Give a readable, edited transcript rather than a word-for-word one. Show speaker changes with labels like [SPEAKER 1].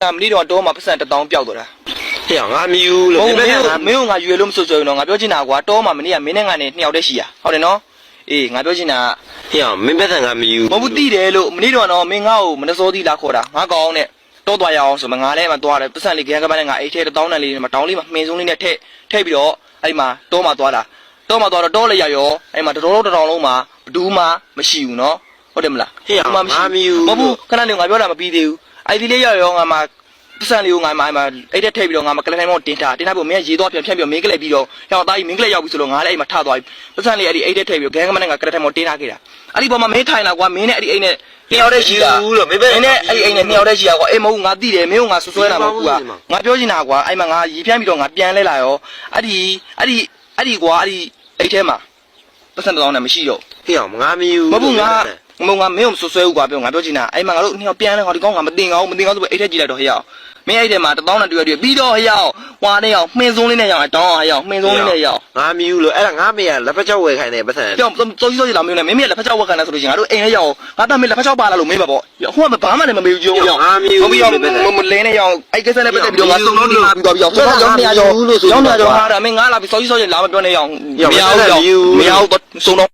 [SPEAKER 1] မနေ့တော့တောမှာပတ်စံ1000ပျောက်သွားတာ
[SPEAKER 2] ဟဲ့ငါမြူလို့
[SPEAKER 1] မင်းကငါရွယ်လို့မစွတ်စွဲဘူးနော်ငါပြောချင်တာကွာတောမှာမနေ့ကမင်းနဲ့ငါနဲ့2ယောက်တည်းရှိရဟုတ်တယ်နော်အေးငါပြောချင်တာ
[SPEAKER 2] ဟဲ့မင်းပတ်စံငါမြူ
[SPEAKER 1] မဟုတ်ဘူးတိတယ်လို့မနေ့တော့နော်မင်းငါ့ကိုမနှစောသီးလာခေါ်တာငါကောင်းနဲ့တောသွားရအောင်ဆိုမှငါလည်းမသွားတယ်ပတ်စံလေးကပန်းနဲ့ငါအိတ်ထဲ1000နဲ့လေးမှာတောင်းလေးမှာမှင်စုံလေးနဲ့ထည့်ပြီးတော့အဲ့မှာတောမှာသွားတာတောမှာသွားတော့တောလေးရရောအဲ့မှာတော်လုံးမှာဘဒူးမှမရှိဘူးနော်ဟုတ်တယ်မလား
[SPEAKER 2] ဟဲ့ငါမြူ
[SPEAKER 1] မဟုတ်ဘူးခဏနေငါပြောတာမပြီးသေးဘူးအဲ့ဒီလေးရရောငါမှာပတ်စံလေးကိုငါမှအဲ့တဲ့ထည့်ပြီးတော့ငါမကလထိုင်မောတင်ထားပြီးမင်းရေးသွားပြန်ဖြတ်ပြီးမင်းကလေးပြီးတော့ဟောသားကြီးမင်းကလေးရောက်ပြီဆိုတော့ငါလည်းအဲ့မှာထသွားပြီပတ်စံလေးအဲ့ဒီအိတ်တဲ့ထည့်ပြီးဂန်းကမနဲ့ငါကလထိုင်မောတင်ထားခဲ့တာအဲ့ဒီပေါ်မှာမင်းထိုင်လာကွာမင်းနဲ့အဲ့ဒီအိတ်နဲ့2ယောက်တည်းရှိတာ
[SPEAKER 2] လို့မင်း
[SPEAKER 1] နဲ့အဲ့ဒီအိတ်နဲ့2ယောက်တည်းရှိတာကွာအေးမဟုတ်ငါသိတယ်မင်းကငါဆွဲတာမဟုတ်ဘူးကွာငါပြောချင်တာကွာအဲ့မှာငါရေးဖြန်းပြီးတော့ငါပြန်လဲလာရောအဲ့ဒီကွာအဲ့ဒီအိတ်ထဲမှာပတ်စံ1000နဲ့မရှိတော့
[SPEAKER 2] ဟဲ့ငါမြူ
[SPEAKER 1] မဟုတ်ငါမင်းကိုဆွဲဘူးကွာပြောငါပြောချင်တာအဲ့မှာငါတို့2ယောက်ပြန်လဲငါဒီကောင်းငါမတင်ကောင်းဆိုပဲအိတ်ထဲကြည့်လိုက်တော့ဟဲ့မင်းအဲ့ထဲမှာ1000နဲ့တွေ့ပြီးတော့ဟဲ့ဟွာနဲ့ရောက်မှင်စုံးလေးနဲ့ရောက်တောင်းအောင်မှင်စုံးလေးနဲ့ရောက်
[SPEAKER 2] ငါမြူလို့အဲ့ဒါငါမေကလက်ဖက်ချောက်ဝယ်ခိုင်းတယ်ပတ်စံ
[SPEAKER 1] ကြောက်စိုးကြီးလာမင်းနဲ့မင်းလက်ဖက်ချောက်ဝယ်ခိုင်းတယ်ဆိုလို့ရှိရင်ငါတို့အိမ်ထဲရောက်ငါသားမင်းလက်ဖက်ချောက်ပါလာလို့မေးပါပေါ့ဟိုကဘာမှလည်းမမေးဘူးကြုံ
[SPEAKER 2] ငါမြူ
[SPEAKER 1] ပြီးတော့မလဲနဲ့ရောက်အဲ့ကိစ္စနဲ့ပတ်သက်ပြီးတော့ငါစုံလုံးဒီမှာပြီးတော့ရောက်ရောက်နေရရောဟာဒါမင်းငါလာပြီးစိုးကြီးလာမပြောနဲ့ရောက်မရဘူးစုံလုံး